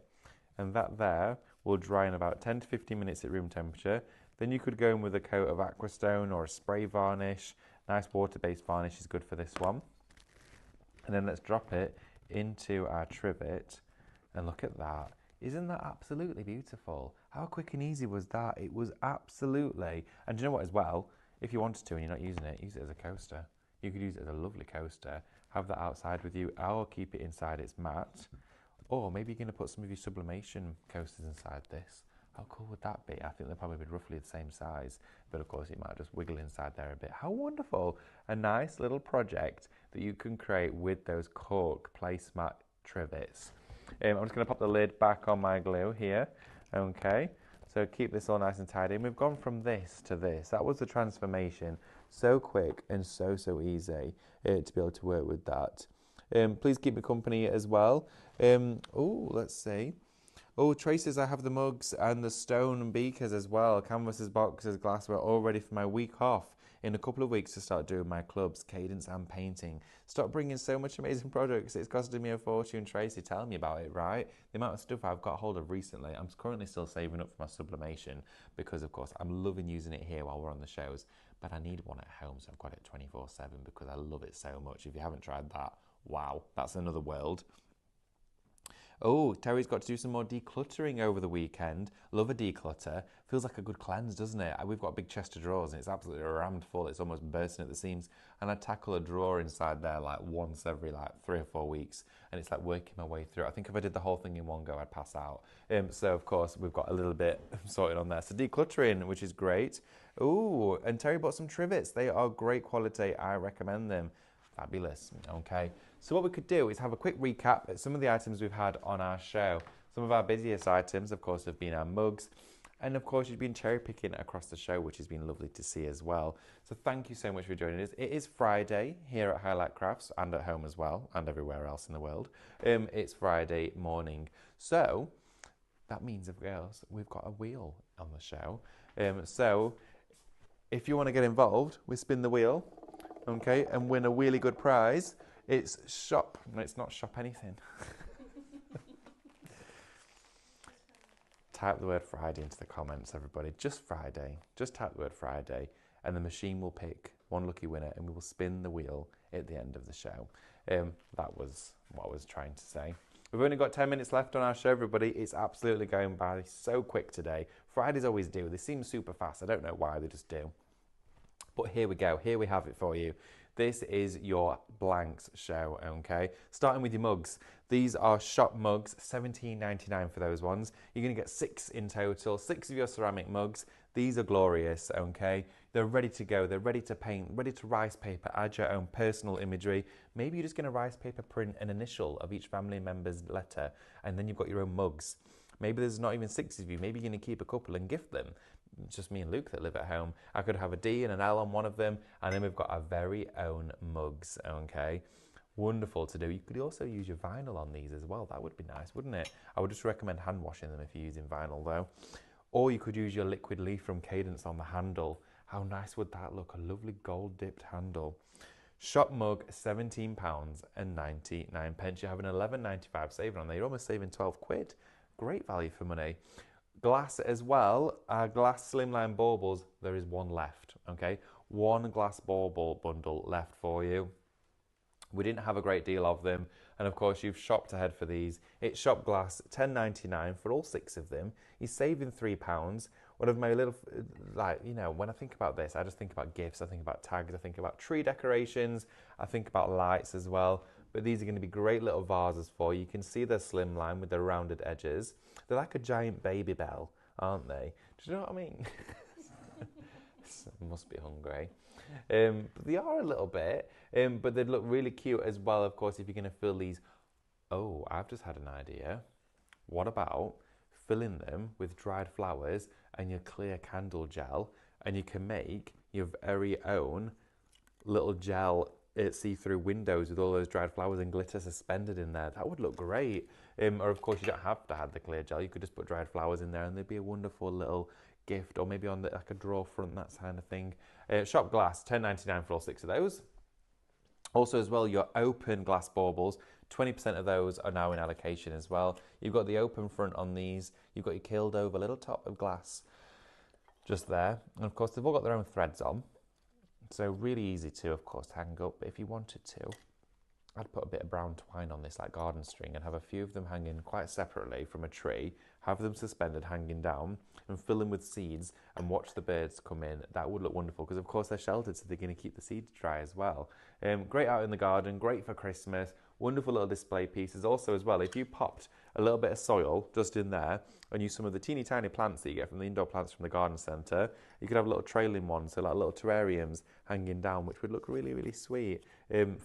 And that there will dry in about 10 to 15 minutes at room temperature. Then you could go in with a coat of aquastone or a spray varnish. Nice water-based varnish is good for this one. And then let's drop it into our trivet, and look at that. Isn't that absolutely beautiful? How quick and easy was that? It was absolutely. And do you know what as well? If you wanted to and you're not using it, use it as a coaster. You could use it as a lovely coaster. Have that outside with you, or keep it inside its mat. Or maybe you're going to put some of your sublimation coasters inside this. How cool would that be? I think they'll probably be roughly the same size, but of course it might just wiggle inside there a bit. How wonderful. A nice little project that you can create with those cork placemat trivets. I'm just going to pop the lid back on my glue here. Okay, so keep this all nice and tidy. And we've gone from this to this. That was the transformation. So quick and so easy to be able to work with that. Please keep me company as well. Oh, let's see. Oh, Trace says I have the mugs and the stone and beakers as well. Canvases, boxes, glassware, all ready for my week off in a couple of weeks to start doing my clubs, cadence and painting. Stop bringing so much amazing products. It's costing me a fortune. Tracy, tell me about it, right? The amount of stuff I've got hold of recently. I'm currently still saving up for my sublimation because, of course, I'm loving using it here while we're on the shows. But I need one at home, so I've got it 24/7 because I love it so much. If you haven't tried that, wow, that's another world. Oh, Terry's got to do some more decluttering over the weekend. Love a declutter. Feels like a good cleanse, doesn't it? We've got a big chest of drawers and it's absolutely rammed full. It's almost bursting at the seams. And I tackle a drawer inside there like once every like 3 or 4 weeks. And it's like working my way through. I think if I did the whole thing in one go, I'd pass out. So, of course, we've got a little bit sorted on there. So decluttering, which is great. Ooh, and Terry bought some trivets. They are great quality. I recommend them. Fabulous. Okay. So what we could do is have a quick recap at some of the items we've had on our show. Some of our busiest items, of course, have been our mugs. And, of course, you've been cherry picking across the show, which has been lovely to see as well. So thank you so much for joining us. It is Friday here at Highlight Crafts and at home as well and everywhere else in the world. It's Friday morning. So that means, of course, we've got a wheel on the show. So if you want to get involved, we spin the wheel, okay, and win a really good prize. It's shop. No, it's not shop anything. Type the word Friday into the comments, everybody. Just Friday. Just type the word Friday, and the machine will pick one lucky winner, and we will spin the wheel at the end of the show. That was what I was trying to say. We've only got 10 minutes left on our show, everybody. It's absolutely going by so quick today. Fridays always do. They seem super fast. I don't know why, they just do. But here we go. Here we have it for you. This is your blanks show, okay? Starting with your mugs. These are shop mugs, $17.99 for those ones. You're going to get 6 in total, 6 of your ceramic mugs. These are glorious, okay? They're ready to go. They're ready to paint, ready to rice paper, add your own personal imagery. Maybe you're just going to rice paper print an initial of each family member's letter, and then you've got your own mugs. Maybe there's not even 6 of you. Maybe you're going to keep a couple and gift them. It's just me and Luke that live at home. I could have a D and an L on one of them, and then we've got our very own mugs, okay? Wonderful to do. You could also use your vinyl on these as well. That would be nice, wouldn't it? I would just recommend hand washing them if you're using vinyl though. Or you could use your liquid leaf from Cadence on the handle. How nice would that look? A lovely gold dipped handle. Shop mug, £17.99. You have an £11.95 saving on there. You're almost saving 12 quid. Great value for money. Glass as well, glass slimline baubles, there is one left, okay? One glass bauble bundle left for you. We didn't have a great deal of them, and of course you've shopped ahead for these. It's shop glass, £10.99 for all 6 of them. You're saving £3. One of my little, like, you know, when I think about this, I just think about gifts, I think about tags, I think about tree decorations, I think about lights as well. But these are going to be great little vases for you. You can see they're slimline with their rounded edges. They're like a giant baby bell, aren't they? Do you know what I mean? Must be hungry. But they are a little bit, but they look really cute as well, of course, if you're going to fill these. Oh, I've just had an idea. What about filling them with dried flowers and your clear candle gel, and you can make your very own little gel see-through windows with all those dried flowers and glitter suspended in there. That would look great. Or of course you don't have to have the clear gel. You could just put dried flowers in there and they'd be a wonderful little gift, or maybe on like a drawer front, that kind of thing. Shop glass, £10.99 for all 6 of those. Also as well, your open glass baubles, 20% of those are now in allocation as well. You've got the open front on these. You've got your keeled over little top of glass just there. And of course they've all got their own threads on. So really easy to, of course, hang up. But if you wanted to, I'd put a bit of brown twine on this, like garden string, and have a few of them hanging quite separately from a tree, have them suspended hanging down, and fill them with seeds and watch the birds come in. That would look wonderful, because of course they're sheltered, so they're going to keep the seeds dry as well. Great out in the garden, great for Christmas, wonderful little display pieces. Also as well, if you popped a little bit of soil just in there and use some of the teeny tiny plants that you get from the indoor plants from the garden centre, you could have little trailing ones, so like little terrariums hanging down, which would look really, really sweet.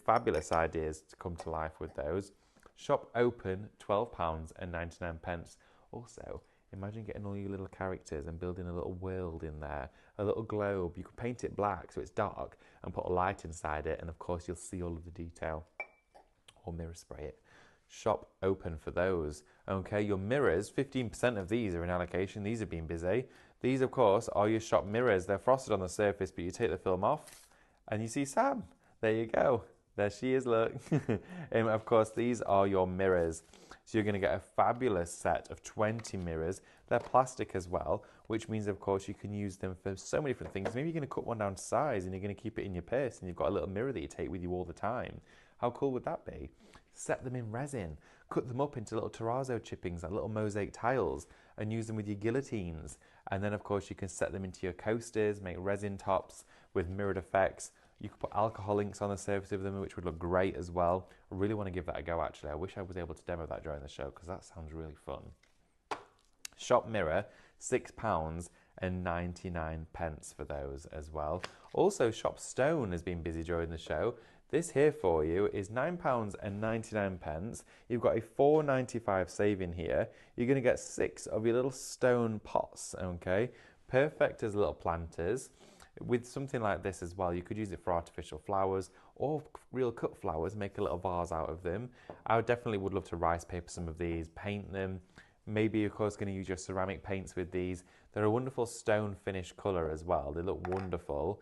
Fabulous ideas to come to life with those. Shop open, £12.99. Also, imagine getting all your little characters and building a little world in there, a little globe. You could paint it black so it's dark and put a light inside it, and of course you'll see all of the detail. Or mirror spray it. Shop open for those. Okay, your mirrors, 15% of these are in allocation. These have been busy. These, of course, are your shop mirrors. They're frosted on the surface, but you take the film off and you see Sam. There you go. There she is, look. Of course, these are your mirrors. So you're going to get a fabulous set of 20 mirrors. They're plastic as well, which means, of course, you can use them for so many different things. Maybe you're going to cut one down to size and you're going to keep it in your purse and you've got a little mirror that you take with you all the time. How cool would that be? Set them in resin, cut them up into little terrazzo chippings, like little mosaic tiles, and use them with your guillotines. And then, of course, you can set them into your coasters, make resin tops with mirrored effects. You could put alcohol inks on the surface of them, which would look great as well. I really want to give that a go, actually. I wish I was able to demo that during the show, because that sounds really fun. Shop mirror, £6.99 for those as well. Also, Shop Stone has been busy during the show. This here for you is £9.99. You've got a £4.95 saving here. You're going to get 6 of your little stone pots, okay? Perfect as little planters. With something like this as well, you could use it for artificial flowers or real cut flowers, make a little vase out of them. I definitely would love to rice paper some of these, paint them. Maybe, of course, going to use your ceramic paints with these. They're a wonderful stone finish colour as well. They look wonderful.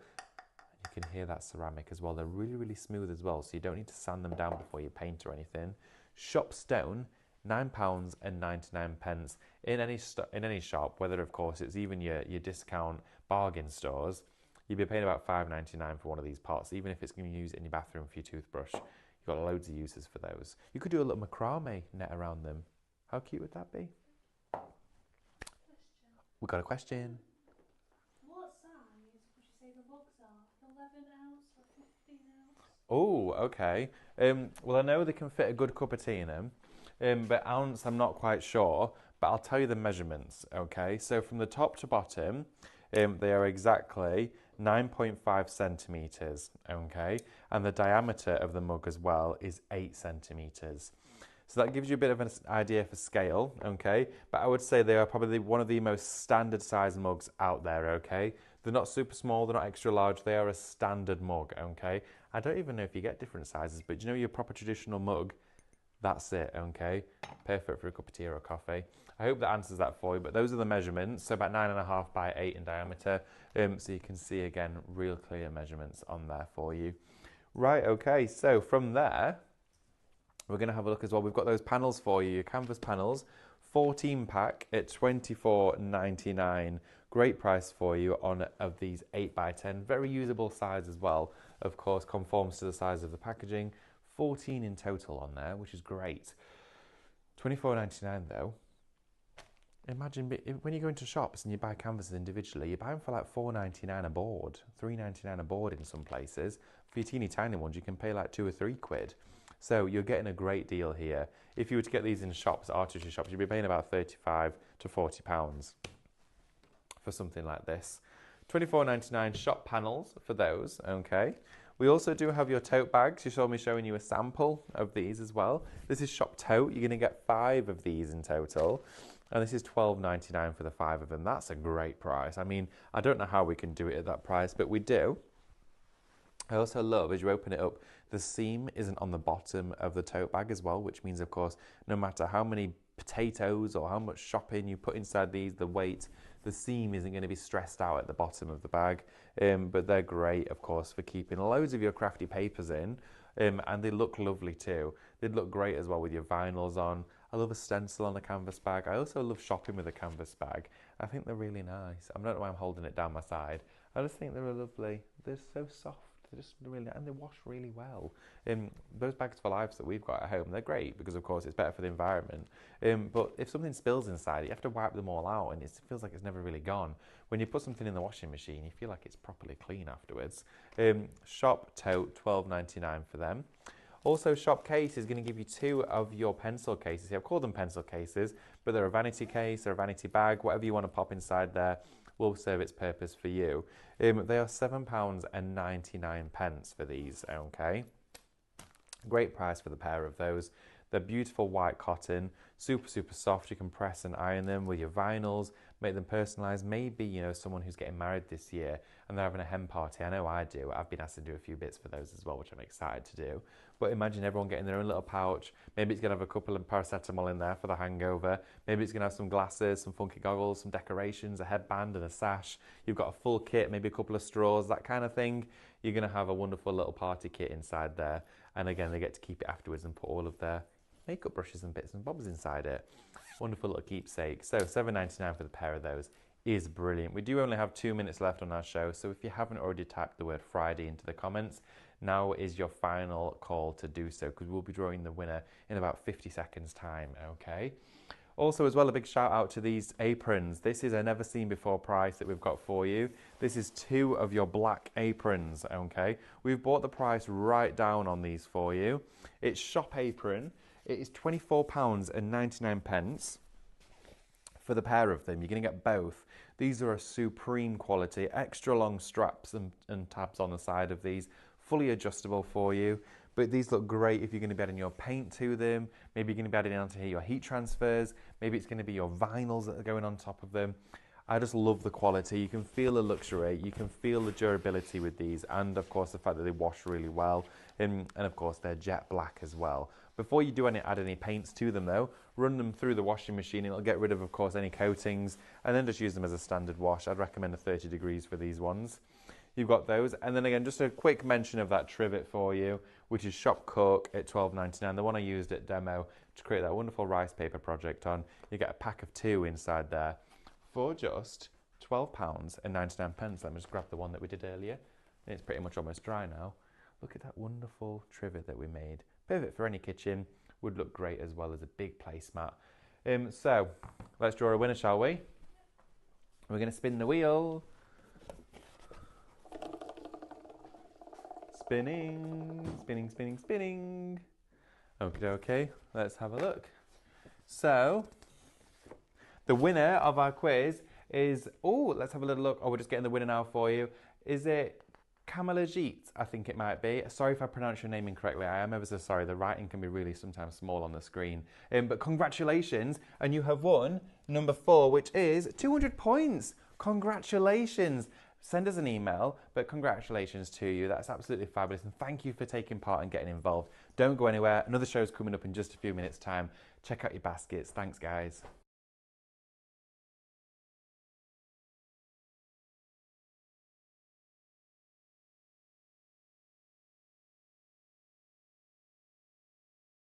You can hear that ceramic as well. They're really, really smooth as well, so you don't need to sand them down before you paint or anything. Shop Stone, £9.99 in any shop, whether, of course, it's even your discount bargain stores. You'd be paying about £5.99 for one of these pots, even if it's going to be used in your bathroom for your toothbrush. You've got loads of uses for those. You could do a little macrame net around them. How cute would that be? We got a question. What size would you say the mugs are? 11 ounce or 15 ounce? Oh, okay. Well, I know they can fit a good cup of tea in them, but ounce, I'm not quite sure. But I'll tell you the measurements, okay? So from the top to bottom, they are exactly 9.5 centimeters, okay? And the diameter of the mug as well is 8 centimeters. So that gives you a bit of an idea for scale, okay? But I would say they are probably one of the most standard size mugs out there, okay? They're not super small, they're not extra large, they are a standard mug, okay? I don't even know if you get different sizes, but do you know your proper traditional mug? That's it, okay? Perfect for a cup of tea or a coffee. I hope that answers that for you, but those are the measurements. So about 9.5 by 8 in diameter. So you can see again, real clear measurements on there for you. Right, okay, so from there, we're going to have a look as well. We've got those panels for you, your canvas panels, 14 pack at $24.99. Great price for you on of these 8 by 10. Very usable size as well. Of course, conforms to the size of the packaging. 14 in total on there, which is great. $24.99 though. Imagine when you go into shops and you buy canvases individually, you buy them for like $4.99 a board, $3.99 a board in some places. For your teeny tiny ones, you can pay like £2 or £3. So you're getting a great deal here. If you were to get these in shops, artistry shops, you'd be paying about £35 to £40 for something like this. $24.99 shop panels for those, okay. We also do have your tote bags. You saw me showing you a sample of these as well. This is shop tote. You're going to get 5 of these in total. And this is $12.99 for the 5 of them. That's a great price. I mean, I don't know how we can do it at that price, but we do. I also love, as you open it up, the seam isn't on the bottom of the tote bag as well, which means, of course, no matter how many potatoes or how much shopping you put inside these, the weight, the seam isn't going to be stressed out at the bottom of the bag. But they're great, of course, for keeping loads of your crafty papers in. And they look lovely too. They'd look great as well with your vinyls on. I love a stencil on a canvas bag. I also love shopping with a canvas bag. I think they're really nice. I don't know why I'm holding it down my side. I just think they're lovely. They're so soft. They're just really, and they wash really well. Those bags for lives that we've got at home, they're great because, of course, it's better for the environment. But if something spills inside it, you have to wipe them all out, and it feels like it's never really gone. When you put something in the washing machine, you feel like it's properly clean afterwards. Shop tote, $12.99 for them. Also, Shop Case is going to give you 2 of your pencil cases. I've called them pencil cases, but they're a vanity case or a vanity bag, whatever you want to pop inside there will serve its purpose for you. They are £7.99 for these, okay? Great price for the pair of those. They're beautiful white cotton, super, super soft. You can press and iron them with your vinyls, make them personalised. Maybe, you know, someone who's getting married this year and they're having a hen party. I know I do. I've been asked to do a few bits for those as well, which I'm excited to do. But imagine everyone getting their own little pouch. Maybe it's going to have a couple of paracetamol in there for the hangover. Maybe it's going to have some glasses, some funky goggles, some decorations, a headband and a sash. You've got a full kit, maybe a couple of straws, that kind of thing. You're going to have a wonderful little party kit inside there. And again, they get to keep it afterwards and put all of their makeup brushes and bits and bobs inside it. Wonderful little keepsake. So $7.99 for the pair of those is brilliant. We do only have 2 minutes left on our show, so if you haven't already typed the word Friday into the comments, now is your final call to do so, because we'll be drawing the winner in about 50 seconds time, okay? Also as well, a big shout out to these aprons. This is a never seen before price that we've got for you. This is 2 of your black aprons, okay? We've brought the price right down on these for you. It's shop apron. It is £24.99 for the pair of them. You're going to get both. These are a supreme quality, extra long straps and tabs on the side of these, fully adjustable for you. But these look great if you're going to be adding your paint to them. Maybe you're going to be adding onto here your heat transfers. Maybe it's going to be your vinyls that are going on top of them. I just love the quality. You can feel the luxury. You can feel the durability with these. And of course, the fact that they wash really well. And of course, they're jet black as well. Before you do add any paints to them though, run them through the washing machine. It'll get rid of course, any coatings. And then just use them as a standard wash. I'd recommend a 30 degrees for these ones. You've got those. And then again, just a quick mention of that trivet for you, which is Shop Cook at $12.99. The one I used at demo to create that wonderful rice paper project on. You get a pack of 2 inside there for just £12.99. Let me just grab the one that we did earlier. It's pretty much almost dry now. Look at that wonderful trivet that we made. Perfect for any kitchen. Would look great as well as a big placemat. So let's draw a winner, shall we? We're going to spin the wheel. Spinning, spinning, spinning, spinning. Okay, let's have a look. So, the winner of our quiz is, let's have a little look. We're just getting the winner now for you. Is it Kamalajit? I think it might be. Sorry if I pronounce your name incorrectly. I am ever so sorry. The writing can be really sometimes small on the screen. But congratulations. And you have won number 4, which is 200 points. Congratulations. Send us an email, but congratulations to you. That's absolutely fabulous. And thank you for taking part and getting involved. Don't go anywhere. Another show's coming up in just a few minutes' time. Check out your baskets. Thanks, guys.